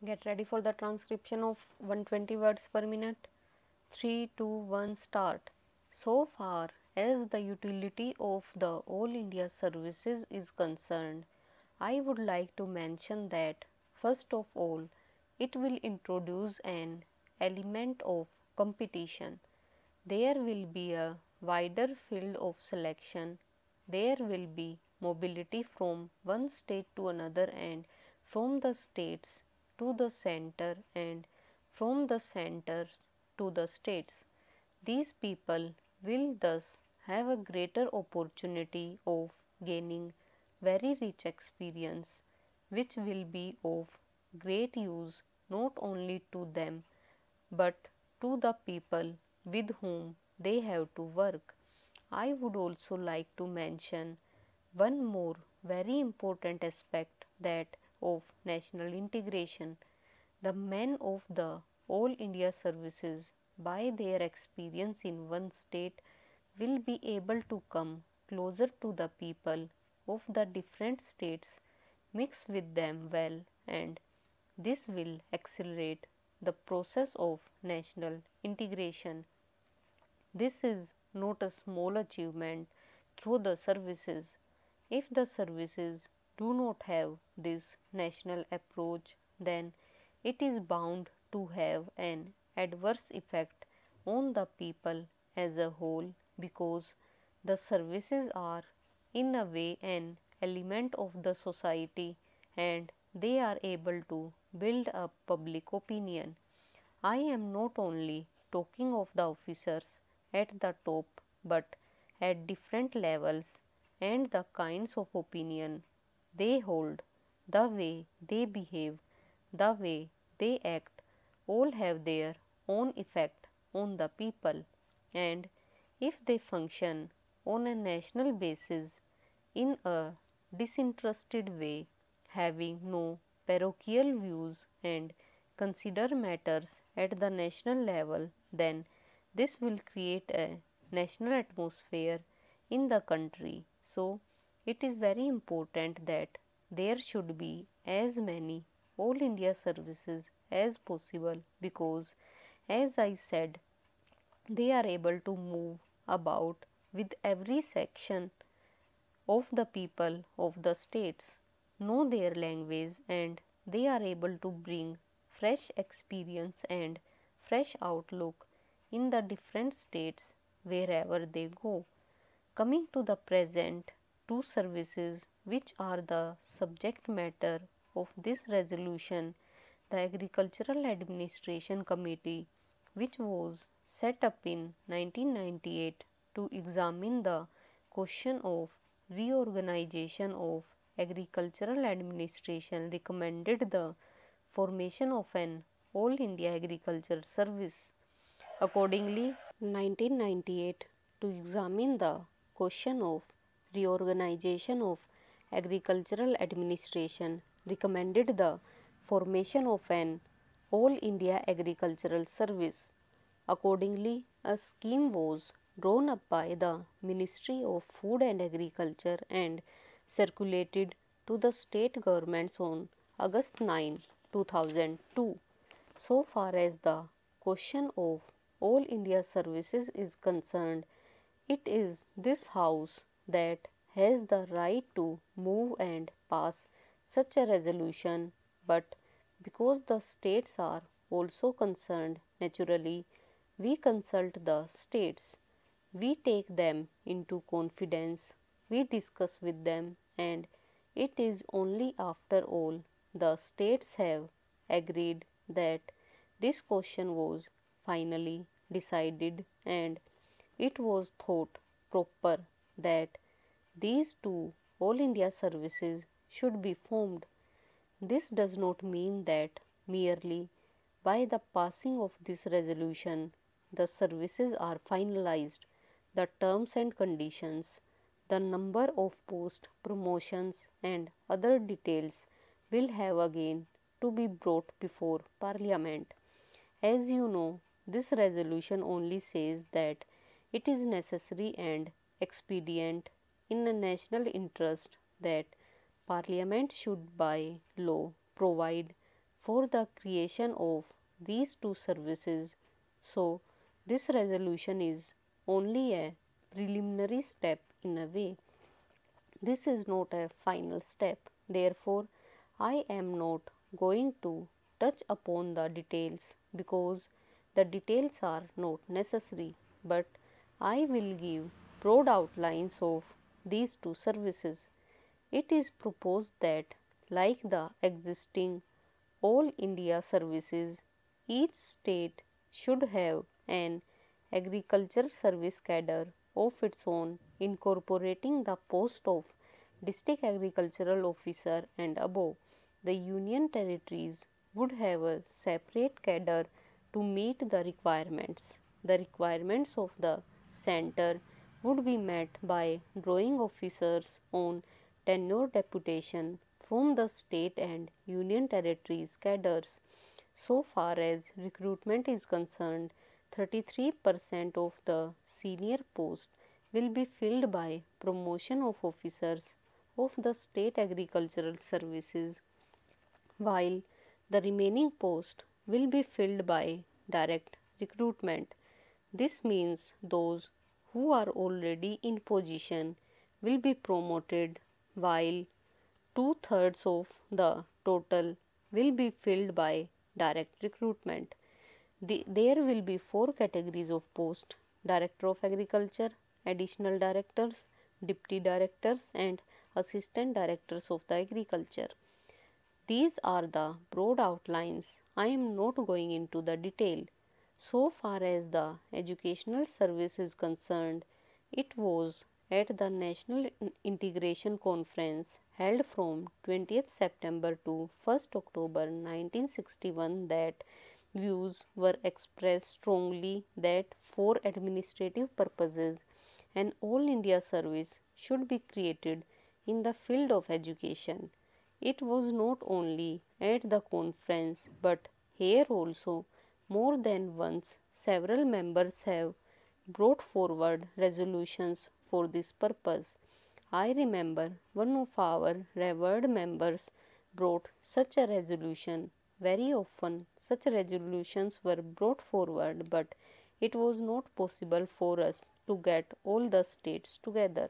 Get ready for the transcription of 120 words per minute. 3, 2, 1, start. So far as the utility of the All India services is concerned, I would like to mention that first of all, it will introduce an element of competition. There will be a wider field of selection. There will be mobility from one state to another and from the states to the center and from the centers to the states. These people will thus have a greater opportunity of gaining very rich experience which will be of great use not only to them but to the people with whom they have to work. I would also like to mention one more very important aspect, that of national integration. The men of the All India services, by their experience in one state, will be able to come closer to the people of the different states, mix with them well, and this will accelerate the process of national integration. This is not a small achievement through the services. If the services do not have this national approach, then it is bound to have an adverse effect on the people as a whole, because the services are in a way an element of the society and they are able to build up public opinion. I am not only talking of the officers at the top but at different levels, and the kinds of opinion they hold, the way they behave, the way they act, all have their own effect on the people. And if they function on a national basis in a disinterested way, having no parochial views, and consider matters at the national level, then this will create a national atmosphere in the country. So, it is very important that there should be as many All India services as possible, because, as I said, they are able to move about with every section of the people of the states, know their language, and they are able to bring fresh experience and fresh outlook in the different states wherever they go. Coming to the present, two services which are the subject matter of this resolution, the Agricultural Administration Committee, which was set up in 1998 to examine the question of reorganization of agricultural administration, recommended the formation of an All India Agriculture Service. Accordingly, 1998, to examine the question of reorganization of agricultural administration, recommended the formation of an All India Agricultural Service. Accordingly, a scheme was drawn up by the Ministry of Food and Agriculture and circulated to the state governments on August 9, 2002. So far as the question of All India services is concerned, it is this House that has the right to move and pass such a resolution, but because the states are also concerned, naturally, we consult the states. We take them into confidence, we discuss with them, and it is only after all the states have agreed that this question was finally decided, and it was thought proper that these two All India services should be formed. This does not mean that merely by the passing of this resolution the services are finalized. The terms and conditions, the number of post promotions, and other details will have again to be brought before Parliament. As you know, this resolution only says that it is necessary and expedient in the national interest that Parliament should by law provide for the creation of these two services. So, this resolution is only a preliminary step in a way. This is not a final step. Therefore, I am not going to touch upon the details because the details are not necessary, but I will give broad outlines of these two services. It is proposed that, like the existing All India services, each state should have an agriculture service cadre of its own, incorporating the post of district agricultural officer and above. The union territories would have a separate cadre to meet the requirements. The requirements of the center would be met by drawing officers on tenure deputation from the state and union territories cadres. So far as recruitment is concerned, 33% of the senior posts will be filled by promotion of officers of the state agricultural services, while the remaining posts will be filled by direct recruitment. This means those who are already in position will be promoted, while two-thirds of the total will be filled by direct recruitment. There will be four categories of post: Director of Agriculture, Additional Directors, Deputy Directors, and Assistant Directors of the Agriculture. These are the broad outlines. I am not going into the detail. So far as the educational service is concerned, it was at the National Integration Conference held from 20th September to 1st October 1961 that views were expressed strongly that for administrative purposes an all India service should be created in the field of education. It was not only at the conference but here also more than once several members have brought forward resolutions for this purpose. I remember one of our revered members brought such a resolution. Very often such resolutions were brought forward, but it was not possible for us to get all the states together.